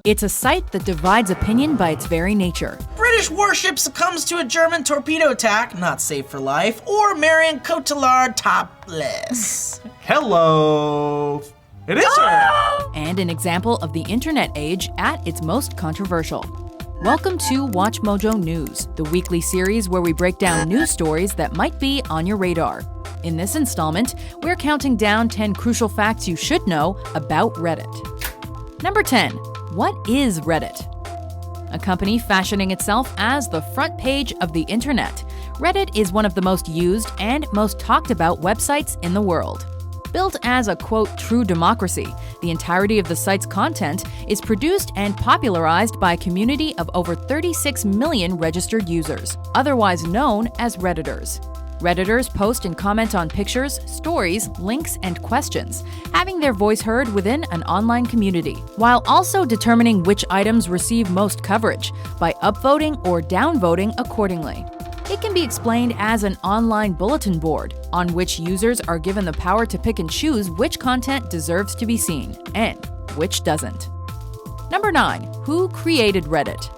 It's a site that divides opinion by its very nature. British warship succumbs to a German torpedo attack, not safe for life, or Marion Cotillard topless. Hello! It is her! And an example of the internet age at its most controversial. Welcome to Watch Mojo News, the weekly series where we break down news stories that might be on your radar. In this installment, we're counting down 10 crucial facts you should know about Reddit. Number 10. What is Reddit? A company fashioning itself as the front page of the internet, Reddit is one of the most used and most talked about websites in the world. Built as a, quote, true democracy, the entirety of the site's content is produced and popularized by a community of over 36 million registered users, otherwise known as Redditors. Redditors post and comment on pictures, stories, links, and questions, having their voice heard within an online community, while also determining which items receive most coverage by upvoting or downvoting accordingly. It can be explained as an online bulletin board, on which users are given the power to pick and choose which content deserves to be seen, and which doesn't. Number 9. Who created Reddit?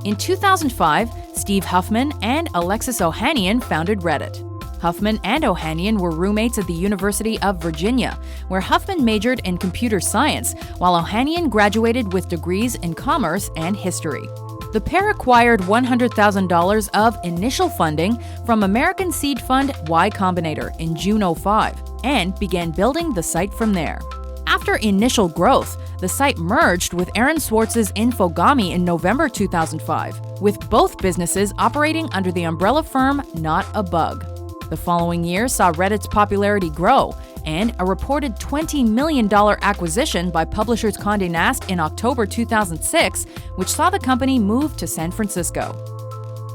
In 2005, Steve Huffman and Alexis Ohanian founded Reddit. Huffman and Ohanian were roommates at the University of Virginia, where Huffman majored in computer science, while Ohanian graduated with degrees in commerce and history. The pair acquired $100,000 of initial funding from American seed fund Y Combinator in June '05 and began building the site from there. After initial growth, the site merged with Aaron Swartz's Infogami in November 2005, with both businesses operating under the umbrella firm Not a Bug. The following year saw Reddit's popularity grow, and a reported $20 million acquisition by publishers Condé Nast in October 2006, which saw the company move to San Francisco.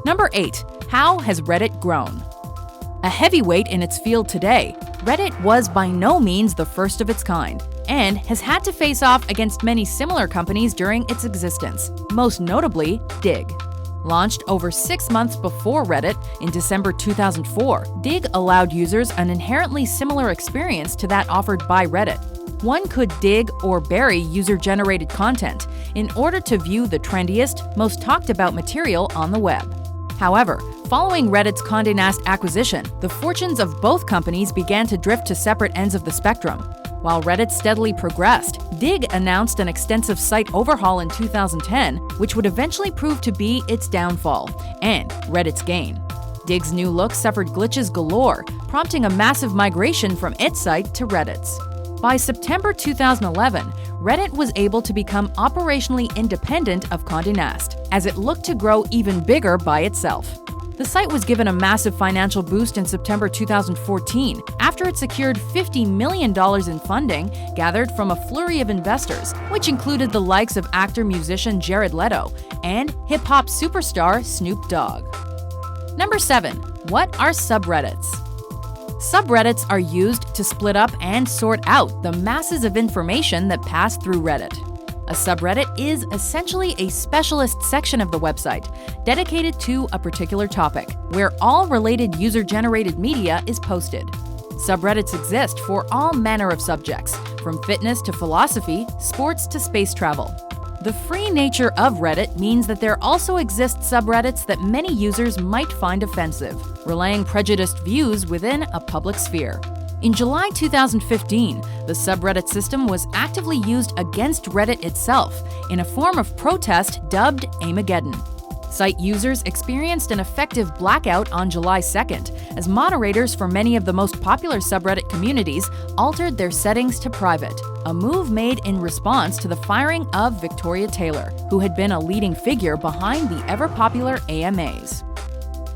Number 8. How has Reddit grown? A heavyweight in its field today, Reddit was by no means the first of its kind, and has had to face off against many similar companies during its existence, most notably Dig. Launched over 6 months before Reddit in December 2004, Dig allowed users an inherently similar experience to that offered by Reddit. One could dig or bury user-generated content in order to view the trendiest, most talked-about material on the web. However, following Reddit's Condé Nast acquisition, the fortunes of both companies began to drift to separate ends of the spectrum. While Reddit steadily progressed, Dig announced an extensive site overhaul in 2010, which would eventually prove to be its downfall, and Reddit's gain. Dig's new look suffered glitches galore, prompting a massive migration from its site to Reddit's. By September 2011, Reddit was able to become operationally independent of Condé Nast, as it looked to grow even bigger by itself. The site was given a massive financial boost in September 2014 after it secured $50 million in funding gathered from a flurry of investors, which included the likes of actor-musician Jared Leto and hip-hop superstar Snoop Dogg. Number 7. What are subreddits? Subreddits are used to split up and sort out the masses of information that pass through Reddit. A subreddit is essentially a specialist section of the website dedicated to a particular topic, where all related user-generated media is posted. Subreddits exist for all manner of subjects, from fitness to philosophy, sports to space travel. The free nature of Reddit means that there also exist subreddits that many users might find offensive, relaying prejudiced views within a public sphere. In July 2015, the subreddit system was actively used against Reddit itself in a form of protest dubbed Amageddon. Site users experienced an effective blackout on July 2nd, as moderators for many of the most popular subreddit communities altered their settings to private, a move made in response to the firing of Victoria Taylor, who had been a leading figure behind the ever-popular AMAs.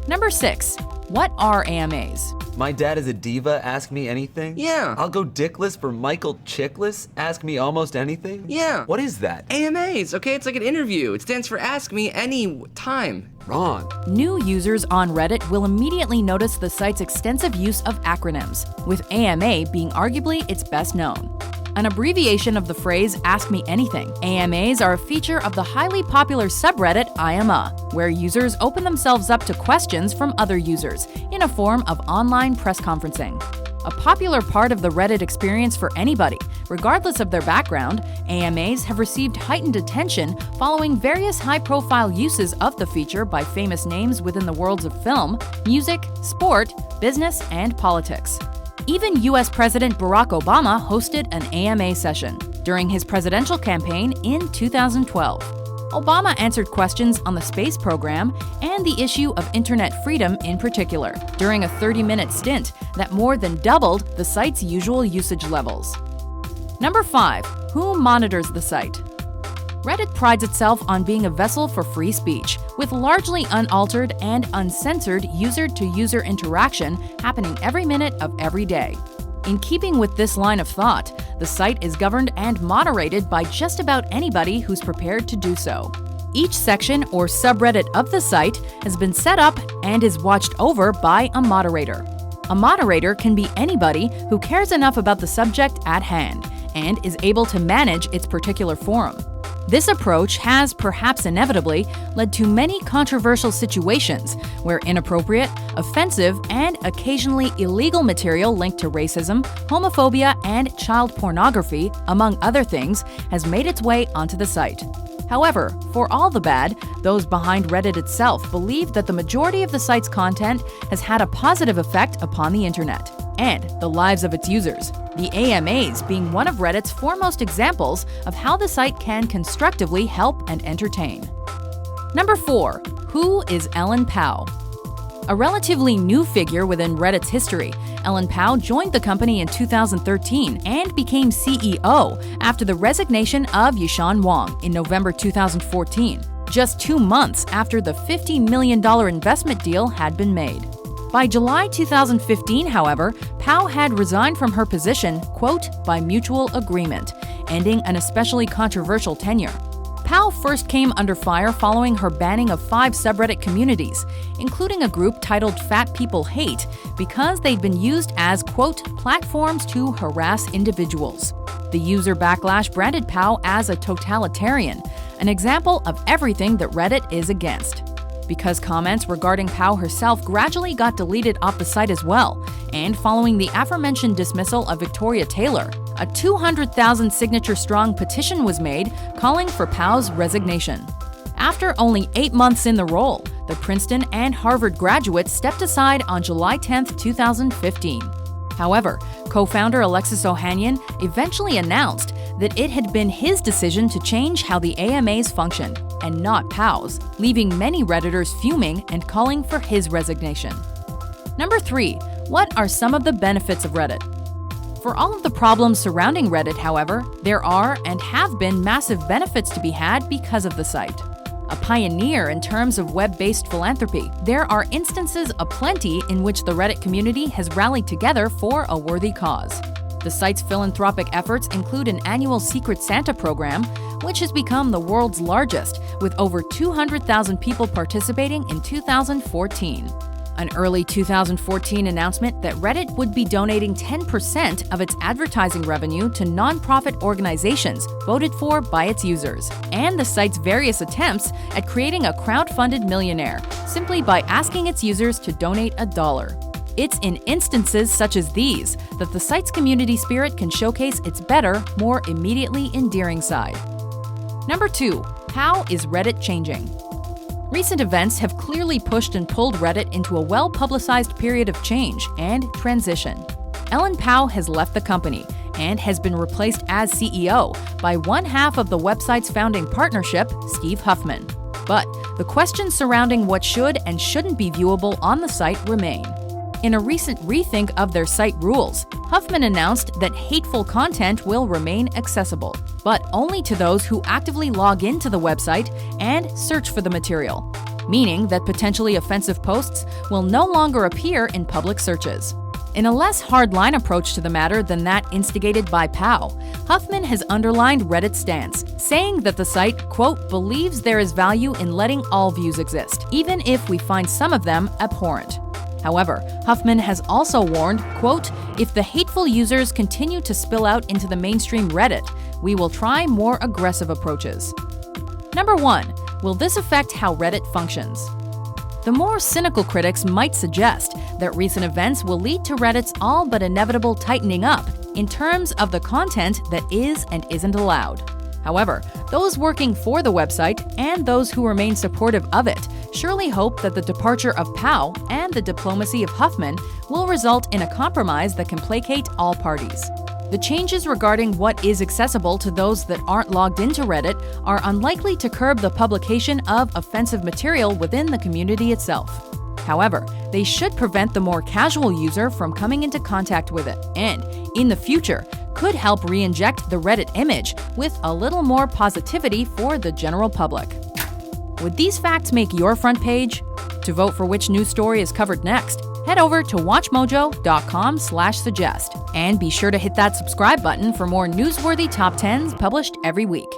Number 6. What are AMAs? My dad is a diva, ask me anything? Yeah. I'll go dickless for Michael Chickless, ask me almost anything? Yeah. What is that? AMAs, okay? It's like an interview. It stands for Ask Me Any Time. Wrong. New users on Reddit will immediately notice the site's extensive use of acronyms, with AMA being arguably its best known. An abbreviation of the phrase Ask Me Anything, AMAs are a feature of the highly popular subreddit IMA, where users open themselves up to questions from other users in a form of online press conferencing. A popular part of the Reddit experience for anybody, regardless of their background, AMAs have received heightened attention following various high-profile uses of the feature by famous names within the worlds of film, music, sport, business, and politics. Even U.S. President Barack Obama hosted an AMA session during his presidential campaign in 2012. Obama answered questions on the space program and the issue of internet freedom in particular during a 30-minute stint that more than doubled the site's usual usage levels. Number 5. Who monitors the site? Reddit prides itself on being a vessel for free speech, with largely unaltered and uncensored user-to-user interaction happening every minute of every day. In keeping with this line of thought, the site is governed and moderated by just about anybody who's prepared to do so. Each section or subreddit of the site has been set up and is watched over by a moderator. A moderator can be anybody who cares enough about the subject at hand and is able to manage its particular forum. This approach has, perhaps inevitably, led to many controversial situations where inappropriate, offensive, and occasionally illegal material linked to racism, homophobia, and child pornography, among other things, has made its way onto the site. However, for all the bad, those behind Reddit itself believe that the majority of the site's content has had a positive effect upon the internet and the lives of its users, the AMAs being one of Reddit's foremost examples of how the site can constructively help and entertain. Number 4. Who is Ellen Pao? A relatively new figure within Reddit's history, Ellen Pao joined the company in 2013 and became CEO after the resignation of Yishan Wang in November 2014, just 2 months after the $50 million investment deal had been made. By July 2015, however, Pao had resigned from her position, quote, by mutual agreement, ending an especially controversial tenure. Pao first came under fire following her banning of 5 subreddit communities, including a group titled Fat People Hate, because they'd been used as, quote, platforms to harass individuals. The user backlash branded Pao as a totalitarian, an example of everything that Reddit is against. Because comments regarding Pao herself gradually got deleted off the site as well, and following the aforementioned dismissal of Victoria Taylor, a 200,000 signature-strong petition was made calling for Pao's resignation. After only 8 months in the role, the Princeton and Harvard graduate stepped aside on July 10, 2015. However, co-founder Alexis Ohanian eventually announced that it had been his decision to change how the AMAs functioned, and not Pao's, leaving many Redditors fuming and calling for his resignation. Number 3. What are some of the benefits of Reddit? For all of the problems surrounding Reddit, however, there are and have been massive benefits to be had because of the site. A pioneer in terms of web-based philanthropy, there are instances aplenty in which the Reddit community has rallied together for a worthy cause. The site's philanthropic efforts include an annual Secret Santa program, which has become the world's largest, with over 200,000 people participating in 2014. An early 2014 announcement that Reddit would be donating 10% of its advertising revenue to nonprofit organizations voted for by its users, and the site's various attempts at creating a crowd-funded millionaire simply by asking its users to donate $1. It's in instances such as these that the site's community spirit can showcase its better, more immediately endearing side. Number 2. How is Reddit changing? Recent events have clearly pushed and pulled Reddit into a well-publicized period of change and transition. Ellen Pao has left the company and has been replaced as CEO by one half of the website's founding partnership, Steve Huffman. But the questions surrounding what should and shouldn't be viewable on the site remain. In a recent rethink of their site rules, Huffman announced that hateful content will remain accessible, but only to those who actively log into the website and search for the material, meaning that potentially offensive posts will no longer appear in public searches. In a less hardline approach to the matter than that instigated by Pao, Huffman has underlined Reddit's stance, saying that the site, quote, believes there is value in letting all views exist, even if we find some of them abhorrent. However, Huffman has also warned, quote, if the hateful users continue to spill out into the mainstream Reddit, we will try more aggressive approaches. Number 1. Will this affect how Reddit functions? the more cynical critics might suggest that recent events will lead to Reddit's all but inevitable tightening up in terms of the content that is and isn't allowed. However, those working for the website and those who remain supportive of it surely hope that the departure of Pao and the diplomacy of Huffman will result in a compromise that can placate all parties. The changes regarding what is accessible to those that aren't logged into Reddit are unlikely to curb the publication of offensive material within the community itself. However, they should prevent the more casual user from coming into contact with it and, in the future, could help re-inject the Reddit image with a little more positivity for the general public. Would these facts make your front page? To vote for which news story is covered next, head over to WatchMojo.com/suggest and be sure to hit that subscribe button for more newsworthy top 10s published every week.